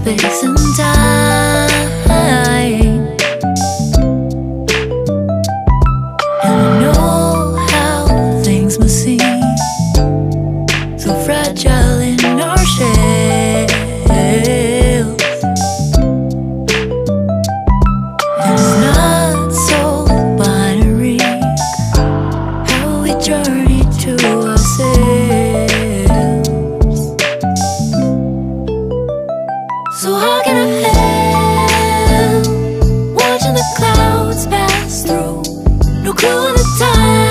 space and time. And I know how things must seem so fragile in our shells. And it's not so binary how we journey to ourselves. So how can I help watching the clouds pass through? No clue of the time